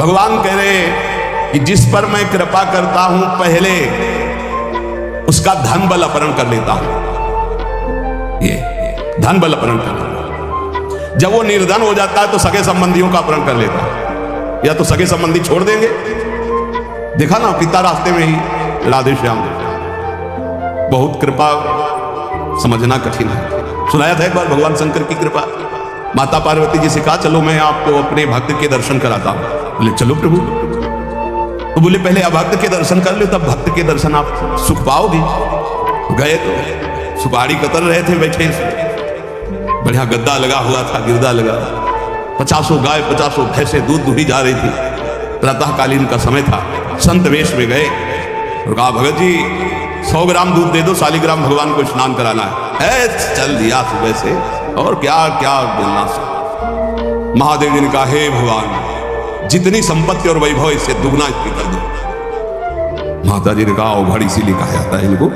भगवान कह रहे कि जिस पर मैं कृपा करता हूं पहले उसका धन बल अपहरण कर लेता हूं। ये धन बल अपहरण कर लेता, जब वो निर्धन हो जाता है तो सगे संबंधियों का अपहरण कर लेता है, या तो सगे संबंधी छोड़ देंगे। देखा ना पिता रास्ते में ही राधे श्याम, बहुत कृपा समझना कठिन है। सुनाया था एक बार भगवान शंकर की कृपा, माता पार्वती जी से कहा चलो मैं आपको अपने भक्त के दर्शन कराता हूं। बोले चलो प्रभु। तो बोले पहले अभक्त के दर्शन कर लो, तब भक्त के दर्शन आप सुख पाओगे। गए तो सुपारी कतर रहे थे बैठे, बढ़िया गद्दा लगा हुआ था, गिरदा लगा, 50 गाय 50 भैंसे दूध दुही जा रही थी। प्रातःकालीन का समय था। संत वेश में गए और कहा भगत जी 100 ग्राम दूध दे दो, शालिग्राम भगवान को स्नान कराना है। चल दिया सुबह से, और क्या क्या बोलना। महादेव जी ने कहा हे भगवान जितनी संपत्ति और वैभव इससे दुगना इसकी कर दो। माता जी ने कहा औघड़ इसीलिए कहा जाता है इनको,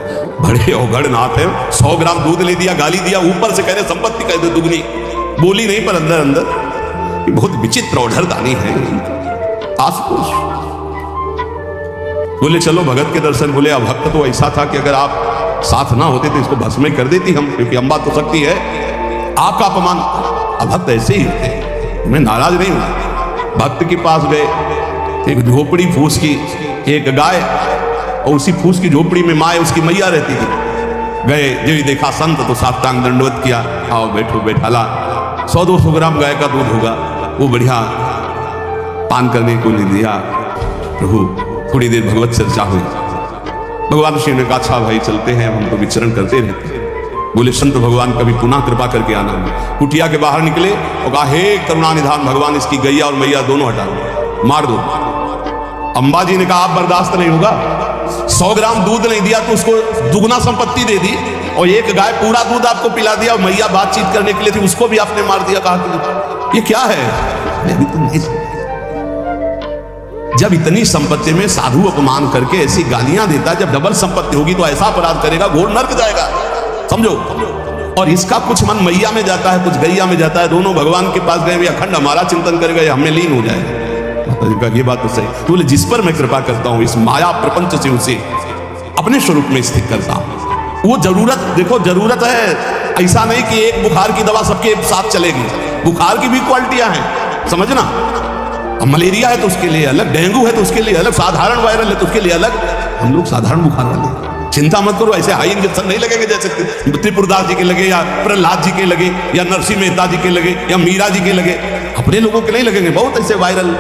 बड़े औघड़ नाथ है। 100 ग्राम दूध ले दिया, गाली दिया, ऊपर से कह रहे संपत्ति कह दे दुगनी। बोली नहीं पर अंदर अंदर बहुत विचित्र औढ़रदानी है आसपास। बोले चलो भगत के दर्शन। बोले अभक्त तो ऐसा था कि अगर आप साथ ना होते तो इसको भस्म कर देती हम, क्योंकि अम्बा तो शक्ति है। आपका अपमान, अभक्त ऐसे ही होते, मैं नाराज नहीं हूं। भक्त के पास गए, एक झोपड़ी फूस की, एक गाय, और उसी फूस की झोपड़ी में माँ उसकी मैया रहती थी। गए जो देखा संत तो साष्टांग दंडवत किया, आओ बैठो बैठाला। 100-200 ग्राम गाय का दूध होगा, वो बढ़िया पान करने को ले दिया। प्रभु थोड़ी देर भगवत चर्चा हुई। भगवान श्री ने कहा अच्छा भाई चलते हैं, हम तो विचरण करते रहते हैं। बोले संत भगवान कभी पुनः कृपा करके आना। कुटिया के बाहर निकले और कहा हे करुणा निधान भगवान इसकी गैया और मैया दोनों हटा दो, मार दो। अंबा जी ने कहा आप बर्दाश्त नहीं होगा, 100 ग्राम दूध नहीं दिया तो उसको दुगना संपत्ति दे दी, और एक गाय पूरा दूध आपको पिला दिया, और मैया बातचीत करने के लिए थी उसको भी आपने मार दिया। कहा कि ये क्या है? अभी तो नहीं। जब इतनी संपत्ति में साधु अपमान करके ऐसी गालियां देता, जब डबल संपत्ति होगी तो ऐसा अपराध करेगा घोर नर्क जाएगा, समझो। और इसका कुछ मन मैया में जाता है, कुछ गैया में जाता है। दोनों भगवान के पास गए, अखंड हमारा चिंतन करेगा या हमें लीन हो जाएगा। ये बात तो सही। बोले जिस पर मैं कृपा करता हूं इस माया प्रपंच से उसे अपने स्वरूप में स्थित करता हूं। वो जरूरत देखो, जरूरत है, ऐसा नहीं कि एक बुखार की दवा सबके साथ चलेगी। बुखार की भी क्वालिटियां हैं, समझना। मलेरिया है तो उसके लिए अलग, डेंगू है तो उसके लिए अलग, साधारण वायरल है तो उसके लिए अलग। हम लोग साधारण बुखार वाले, चिंता मत करो, ऐसे हाई इंजेक्शन नहीं लगेंगे जैसे त्रिपुरदास जी के लगे, या प्रहलाद जी के लगे, या नरसिंह मेहता जी के लगे, या मीरा जी के लगे। अपने लोगों के नहीं लगेंगे। बहुत ऐसे वायरल,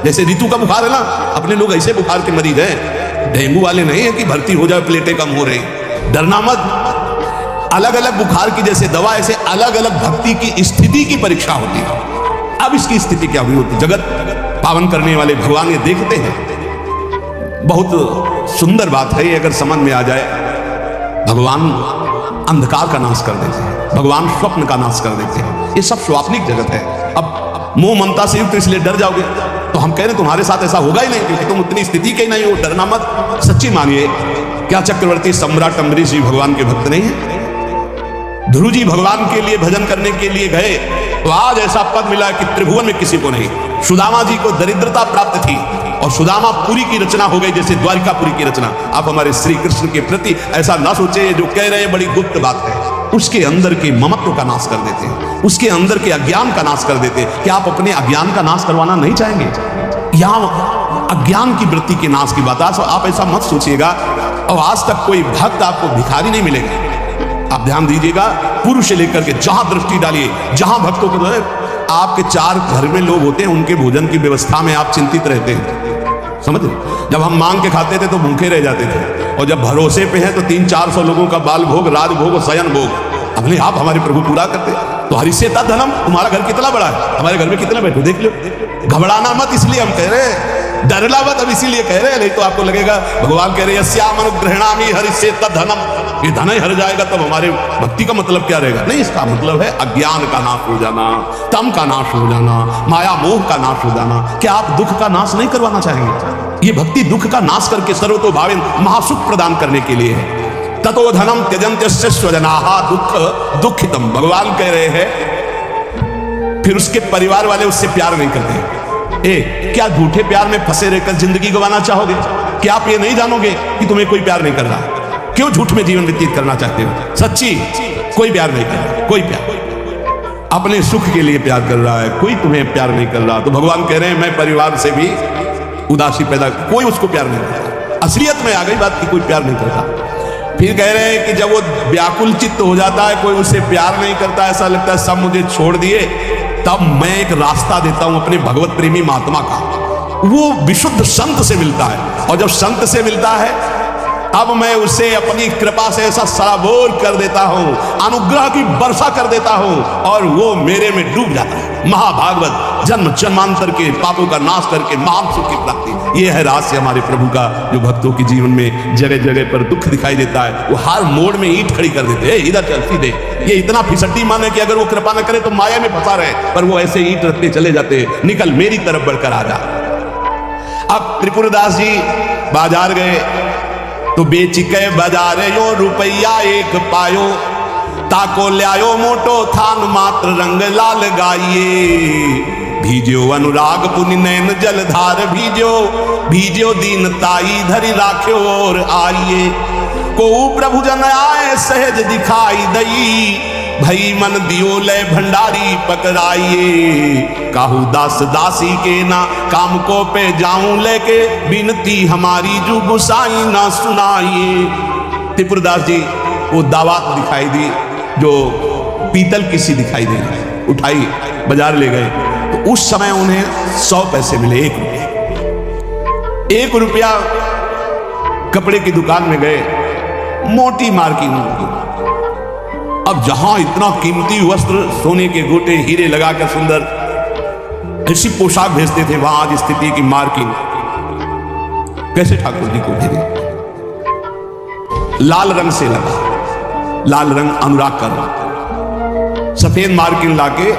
जैसे ऋतु का बुखार है ना, अपने लोग ऐसे बुखार के मरीज हैं, डेंगू वाले नहीं है कि भर्ती हो जाए प्लेटें कम हो रही। डरना मत। अलग अलग बुखार की जैसे दवा, ऐसे अलग अलग भक्ति की स्थिति की परीक्षा होती है। अब इसकी स्थिति क्या हुई होती? जगत पावन करने वाले भगवान ये देखते हैं। बहुत सुंदर बात है ये, अगर समझ में आ जाए। भगवान अंधकार का नाश कर देते हैं, भगवान स्वप्न का नाश कर देते हैं। ये सब स्वाप्निक जगत है। अब मोह ममता से युक्त इसलिए डर जाओगे, तो हम कह रहे तुम्हारे साथ ऐसा होगा ही नहीं, क्योंकि तुम उतनी स्थिति के ही नहीं हो। डरना मत, सच्ची मानिए। क्या चक्रवर्ती सम्राट अम्बरीश जी भगवान के भक्त नहीं है? ध्रुव जी भगवान के लिए भजन करने के लिए गए तो आज ऐसा पद मिला कि त्रिभुवन में किसी को नहीं। सुदामा जी को दरिद्रता प्राप्त थी और सुदामापुरी की रचना हो गई, जैसे द्वारिकापुरी की रचना। आप हमारे श्री कृष्ण के प्रति ऐसा ना सोचे, जो कह रहे हैं बड़ी गुप्त बात है। उसके अंदर के ममत्व का नाश कर देते हैं, उसके अंदर के अज्ञान का नाश कर देते हैं। क्या आप अपने अज्ञान का नाश करवाना नहीं चाहेंगे? यहाँ अज्ञान की वृत्ति के नाश की बात। आप ऐसा मत सोचिएगा। और आज तक कोई भक्त आपको भिखारी नहीं मिलेगा। आप ध्यान दीजिएगा, पुरुष से लेकर के जहां दृष्टि डालिए, जहां भक्तों को आपके 4 घर में लोग होते हैं, उनके भोजन की व्यवस्था में आप चिंतित रहते हैं, समझ। जब हम मांग के खाते थे तो भूखे रह जाते थे, और जब भरोसे पे हैं तो 300-400 लोगों का बाल भोग, राज भोग और शयन भोग अपने आप हमारे प्रभु पूरा करते। तो हरिष्य धनम, तुम्हारा घर कितना बड़ा है, हमारे घर में कितने बैठो देख लो। घबराना मत, इसलिए हम कह रहे हैं। डरला मत, अब इसीलिए कह रहे हैं, नहीं तो आपको लगेगा भगवान कह रहे हैं यस्याम अनुग्रहणामि हरिष्ये तद्धनम, ये धन ही हर जाएगा तब हमारे भक्ति का मतलब क्या रहेगा? नहीं, इसका मतलब है अज्ञान का नाश हो जाना, तम का नाश हो जाना, माया मोह का नाश हो जाना। क्या आप दुख का नाश नहीं करवाना चाहेंगे? ये भक्ति दुख का नाश करके सर्वतो भावेन महासुख प्रदान करने के लिए है। ततो धनम त्यजन्त्यस्य स्वजनाः दुख दुखितम, भगवान कह रहे हैं। फिर उसके परिवार वाले उससे प्यार नहीं करते, क्या झूठे प्यार में फंसे रहकर जिंदगी गंवाना चाहोगे? क्या आप ये नहीं जानोगे कि तुम्हें कोई प्यार नहीं कर रहा? क्यों झूठ में जीवन व्यतीत करना चाहते हो? सच्ची कोई प्यार नहीं कर रहा, कोई प्यार अपने सुख के लिए प्यार कर रहा है, कोई तुम्हें प्यार नहीं कर रहा। तो भगवान कह रहे हैं मैं परिवार से भी उदासी पैदा, कोई उसको प्यार नहीं करता। असलियत में आ गई बात कि कोई प्यार नहीं करता। फिर कह रहे हैं कि जब वो व्याकुल चित्त हो जाता है, कोई उससे प्यार नहीं करता, ऐसा लगता है सब मुझे छोड़ दिए, तब मैं एक रास्ता देता हूं अपने भगवत प्रेमी महात्मा का। वो विशुद्ध संत से मिलता है, और जब संत से मिलता है अब मैं उसे अपनी कृपा से ऐसा सराबोर कर देता हूं, अनुग्रह की वर्षा कर देता हूं, और वो मेरे में डूब जाता है। महाभागवत जन्म जन्मांतर के पापों का नाश करके महान सुख की प्राप्ति, ये है रहस्य हमारे प्रभु का, जो भक्तों के जीवन में जगह जगह पर दुख दिखाई देता है। वो हर मोड़ में ईंट खड़ी कर देते हैं, इधर चल सीधे। ये इतना फिसड्डी मन है कि अगर वो कृपा न करे तो माया में फंसा रहे, पर वो ऐसे ईंट रखते चले जाते, निकल मेरी तरफ बढ़कर आ जा। अब त्रिपुरदास जी बाजार गए तो बेच के बाजारे यो रुपया एक पायो, ताको ल्यायो मोटो थान मात्र रंग लाल गाइए। भीजो अनुराग पुनि नैन जलधार भीजो, भीजो दीन ताई धरि राख्यो और आइए। को प्रभु जन आए सहज दिखाई दई, भई मन दियो ले भंडारी पकड़ाइए। काहू दास दासी के ना काम को पे जाऊं लेके, बिनती हमारी जो गुसाई ना सुनाइए। त्रिपुरदास जी वो दावत दिखाई दी जो पीतल की सी दिखाई दी, उठाई बाजार ले गए तो उस समय उन्हें 100 पैसे मिले, 1 रुपया। 1 रुपया कपड़े की दुकान में गए, मोटी मार्किंग। अब जहां इतना कीमती वस्त्र, सोने के गोटे, हीरे लगाकर सुंदर ऐसी पोशाक भेजते थे, वहां आज स्थिति की मार्किंग कैसे ठाकुर जी को भेजे? लाल रंग से लगा, लाल रंग अनुराग का रंग, सफेद मार्किन लाके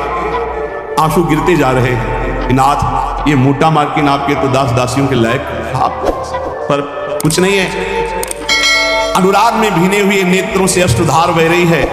आंसू गिरते जा रहे हैं। नाथ ये मोटा मार्किन आपके तो दास दासियों के लायक, आप पर कुछ नहीं है। अनुराग में भीने हुए नेत्रों से अश्रुधार बह रही है।